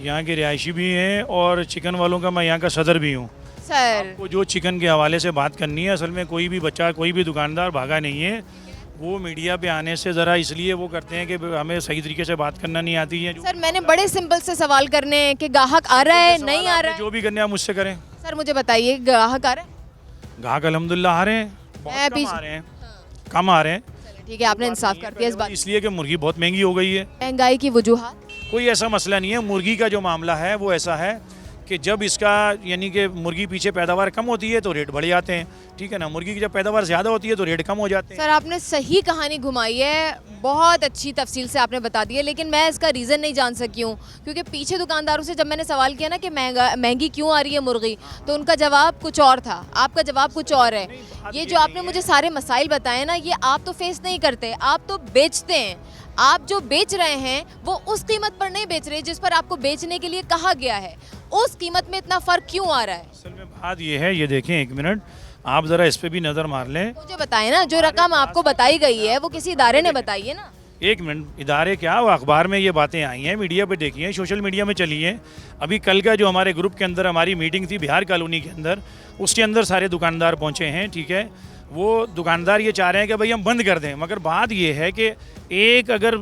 यहाँ के रिहायशी भी हैं और चिकन वालों का मैं यहाँ का सदर भी हूँ। सर आपको जो चिकन के हवाले से बात करनी है, असल में कोई भी बच्चा, कोई भी दुकानदार भागा नहीं है। वो मीडिया पे आने से ज़रा इसलिए वो करते हैं कि हमें सही तरीके से बात करना नहीं आती है। सर मैंने बड़े सिंपल से सवाल करने हैं कि ग्राहक आ रहा है नहीं आ रहा है। जो भी करने आप मुझसे करें। सर मुझे बताइए ग्राहक आ रहा है? ग्राहक अल्हम्दुलिल्लाह आ रहे हैं, मैं बहुत कम पीछे- आ रहे हैं, कम आ रहे हैं। चलिए, ठीक है, आपने इंसाफ कर दिया इस बात। इसलिए कि मुर्गी बहुत महंगी हो गई है। महंगाई की वजूहात कोई ऐसा मसला नहीं है। मुर्गी का जो मामला है वो ऐसा है कि जब इसका यानी कि मुर्गी पीछे पैदावार कम होती है तो रेट बढ़ जाते हैं, ठीक है ना। मुर्गी की जब पैदावार ज़्यादा होती है तो रेट कम हो जाते हैं। सर आपने सही कहानी घुमाई है, बहुत अच्छी तफसील से आपने बता दी है, लेकिन मैं इसका रीज़न नहीं जान सकी हूँ क्योंकि पीछे दुकानदारों से जब मैंने सवाल किया ना कि महंगी क्यों आ रही है मुर्गी, तो उनका जवाब कुछ और था, आपका जवाब कुछ और है। ये जो आपने मुझे सारे मसाइल बताए ना, ये आप तो फेस नहीं करते, आप तो बेचते हैं। आप जो बेच रहे हैं वो उस कीमत पर नहीं बेच रहे जिस पर आपको बेचने के लिए कहा गया है। उस कीमत में इतना फ़र्क क्यों आ रहा है? असल में बात ये है, ये देखें एक मिनट, आप ज़रा इस पे भी नज़र मार लें। मुझे बताएं ना, जो रकम आपको बताई गई है वो किसी इदारे ने बताई है ना। एक मिनट, इदारे क्या, वो अखबार में ये बातें आई हैं, मीडिया पे देखी हैं, सोशल मीडिया में चली हैं। अभी कल का जो हमारे ग्रुप के अंदर हमारी मीटिंग थी बिहार कॉलोनी के अंदर, उसके अंदर सारे दुकानदार पहुंचे हैं, ठीक है। वो दुकानदार ये चाह रहे हैं कि भाई हम बंद कर दें, मगर बात ये है कि एक अगर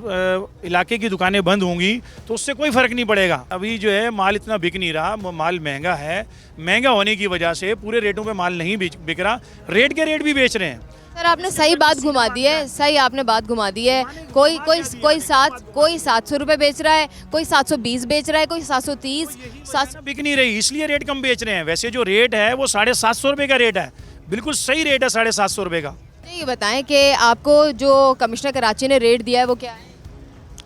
इलाके की दुकानें बंद होंगी तो उससे कोई फ़र्क नहीं पड़ेगा। अभी जो है माल इतना बिक नहीं रहा, माल महंगा है, महंगा होने की वजह से पूरे रेटों पे माल नहीं बिक रहा, रेट के रेट भी बेच रहे हैं। सर आपने सही बात घुमा दी है, सही आपने बात घुमा दी है। कोई 700 रुपये बेच रहा है, कोई 720 बेच रहा है, कोई 730, 700 बिक नहीं रही, इसलिए रेट कम बेच रहे हैं। वैसे जो रेट है वो 750 रुपये का रेट है, बिल्कुल सही रेट है 750 रुपये का। ये बताएं कि आपको जो कमिश्नर कराची ने रेट दिया है वो क्या है?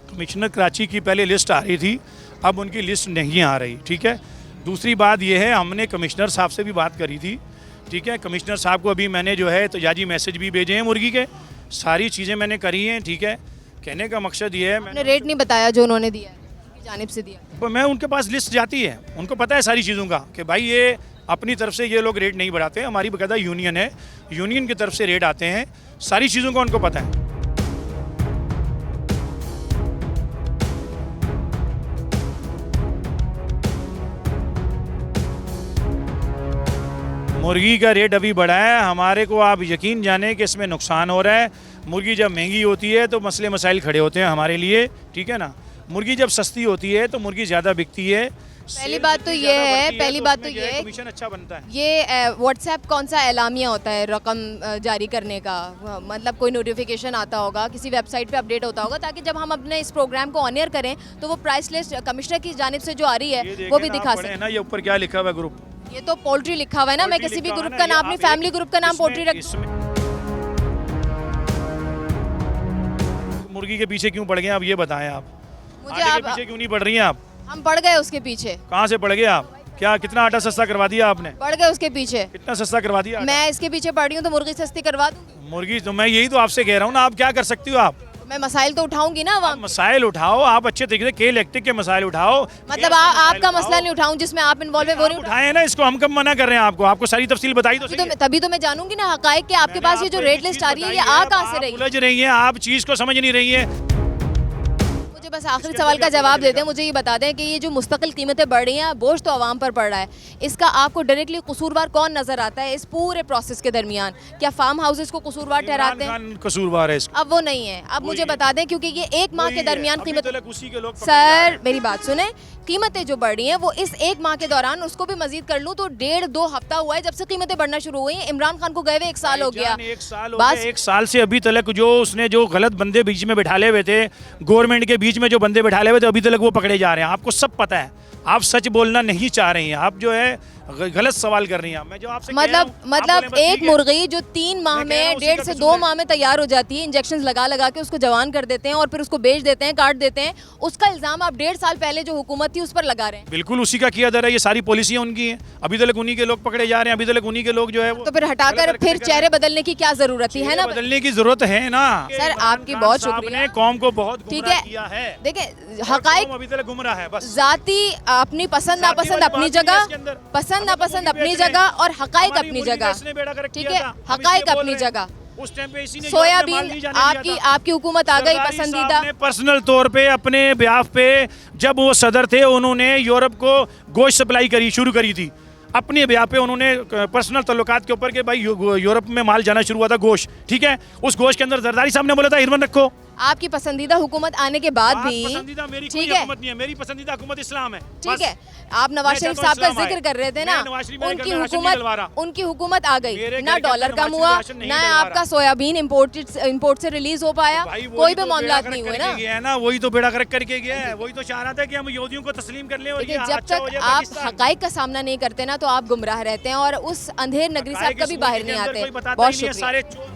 कमिश्नर कराची की पहले लिस्ट आ रही थी, अब उनकी लिस्ट नहीं आ रही, ठीक है। दूसरी बात यह है, हमने कमिश्नर साहब से भी बात करी थी, ठीक है। कमिश्नर साहब को अभी मैंने जो है तजाजी मैसेज भी भेजे हैं मुर्गी के, सारी चीज़ें मैंने करी हैं, ठीक है। कहने का मकसद ये है, आपने रेट नहीं बताया जो उन्होंने दिया है, उनकी जानिब से दिया। तो मैं उनके पास लिस्ट जाती है, उनको पता है सारी चीज़ों का कि भाई ये अपनी तरफ से ये लोग रेट नहीं बढ़ाते, हमारी बकायदा यूनियन है, यूनियन की तरफ से रेट आते हैं, सारी चीज़ों का उनको पता है। मुर्गी का रेट अभी बढ़ा है, हमारे को आप यकीन जाने कि इसमें नुकसान हो रहा है। मुर्गी जब महंगी होती है तो मसले मसाइल खड़े होते हैं हमारे लिए, ठीक है ना। मुर्गी जब सस्ती होती है तो मुर्गी ज़्यादा बिकती है। पहली बात तो ये है, पहली बात तो ये है, कमीशन अच्छा बनता है। ये व्हाट्सएप कौन सा एलामिया होता है रकम जारी करने का, मतलब कोई नोटिफिकेशन आता होगा, किसी वेबसाइट पे अपडेट होता होगा, ताकि जब हम अपने इस प्रोग्राम को ऑन एयर करें तो वो प्राइस लिस्ट कमिश्नर की जानिब से जो आ रही है वो भी दिखा सकें ना। ये ऊपर क्या लिखा हुआ है ग्रुप, ये तो पोल्ट्री लिखा हुआ है ना। मैं किसी भी ग्रुप का नाम, अपनी फैमिली ग्रुप का नाम पोल्ट्री रख। मुर्गी के पीछे क्यों पड़ गए आप, ये बताएं आप। मुझे आटे आप, के पीछे क्यों नहीं पड़ रही हैं आप? हम पड़ गए उसके पीछे। कहाँ से पड़ गए आप? क्या कितना आटा सस्ता करवा दिया आपने? पड़ गए उसके पीछे। कितना सस्ता करवा दिया आटा? मैं इसके पीछे पड़ रही हूँ तो मुर्गी सस्ती करवा दूंगी। मुर्गी तो मैं यही तो आपसे कह रहा हूँ ना, आप क्या कर सकती हो आप? मैं मसाइल तो उठाऊंगी ना। आप मसाइल उठाओ, आप अच्छे तरीके से के इलेक्ट्रिक के मसाइल उठाओ। मतलब आपका मसला नहीं उठाऊं जिसमें आप इन्वॉल्व है वो नहीं उठाए ना, इसको हम कब मना कर रहे हैं आपको? आपको सारी तफसील बताई तो सही है। तभी तो मैं जानूंगी ना हकायक के। आपके पास ये जो रेट लिस्ट आ रही है ये आ कहाँ से रही है? उलझ रही है आप, चीज़ को समझ नहीं रही है। मुझे बस आखिरी सवाल का जवाब दे दें, मुझे ये बता दें कि ये जो मुस्तकिल कीमतें बढ़ रही हैं, बोझ तो आवाम पर पड़ रहा है, इसका आपको डायरेक्टली कसूरवार कौन नजर आता है इस पूरे प्रोसेस के दरमियान? क्या फार्म हाउसेस को कसूरवार ठहराते हैं? कसूरवार है इसका। अब वो नहीं है, अब मुझे बता दें, क्योंकि ये एक माह के दरमियान कीमत। उसी के लोग सर मेरी बात सुने, कीमतें जो बढ़ रही हैं वो इस एक माह के दौरान, उसको भी मजीद कर लूँ तो 1.5-2 हफ्ता हुआ है जब से कीमतें बढ़ना शुरू हुई हैं। इमरान खान को गए हुए 1 साल हो गया। एक साल से अभी तक जो उसने जो गलत बंदे बीच में बैठाले हुए थे, गवर्नमेंट के बीच में जो बंदे बैठाले हुए थे, अभी तक वो पकड़े जा रहे हैं। आपको सब पता है, आप सच बोलना नहीं चाह रही हैं, आप जो है गलत सवाल कर रही हैं। मैं जो आपसे मतलब एक मुर्गी जो 3 माह में, 1.5 से 2 माह में तैयार हो जाती है, इंजेक्शन लगा के उसको जवान कर देते हैं और फिर उसको बेच देते हैं, काट देते हैं, उसका इल्जाम आप 1.5 साल पहले जो हुकूमत थी उस पर लगा रहे हैं। बिल्कुल उसी का किया जा रहा है, ये सारी पॉलिसियां उनकी हैं, अभी तक उन्हीं के लोग पकड़े जा रहे हैं, अभी तक उन्हीं के लोग जो है वो। तो फिर हटाकर फिर चेहरे बदलने की क्या जरूरत है ना? बदलने की जरूरत है ना। सर आपकी बहुत शुक्रिया, कौम को बहुत ठीक गुमराह किया है। देखिए हकायक अभी तक गुमराह है बस। जाती अपनी पसंद नापसंद अपनी जगह, पसंद नापसंद अपनी जगह और हकायक अपनी जगह, ठीक है, हकायक अपनी जगह। उस टाइम पे इसी ने यूरोप में माल सोयाबीन नहीं जाने दिया आपकी था। आपकी हुकूमत आ गई सरदारी पसंदीदा। साहब ने पर्सनल तौर पे अपने ब्याफ पे जब वो सदर थे उन्होंने यूरोप को गोश्त सप्लाई करी शुरू करी थी अपने ब्याह पे उन्होंने पर्सनल तल्लुकात के ऊपर के भाई यूरोप में माल जाना शुरू हुआ था गोश्त ठीक है उस गोश्त के अंदर जरदारी साहब ने बोला था हिरमन रखो। आपकी पसंदीदा हुकूमत आने के बाद बात भी पसंदीदा मेरी कोई ठीक है हुकूमत नहीं है, मेरी पसंदीदा हुकूमत इस्लाम है ठीक बस। है आप नवाज मैं शरीफ चाहता हूं साहब का इस्लाम जिक्र आए। कर रहे थे ना मैं नवाज शरीफ मेरे घर में राशन नहीं डलवा रहा। उनकी हुकूमत आ गई मेरे ना घर के डॉलर अंदर कम नवाज हुआ शरीफ राशन नहीं ना डलवा आपका रहा। सोयाबीन इंपोर्ट से रिलीज हो पाया भाई वही कोई भी तो मामला बेड़ा नहीं गर्क हुए करके ना। गया है ना वही तो बेड़ा गर्क करके गया है वही तो चाह रहा था कि हम यहूदियों को तस्लीम कर लें और ये देखिए जब अच्छा हो तक जाए आप पाकिस्तान। हकाइक का सामना नहीं करते ना तो आप गुमराह रहते हैं और उस अंधेर नगरी से आप हकायक कभी इस बाहर मुल्क के नहीं अंदर आते। कोई बताता बहुत ही नहीं है, शुक्रिया। सारे चोर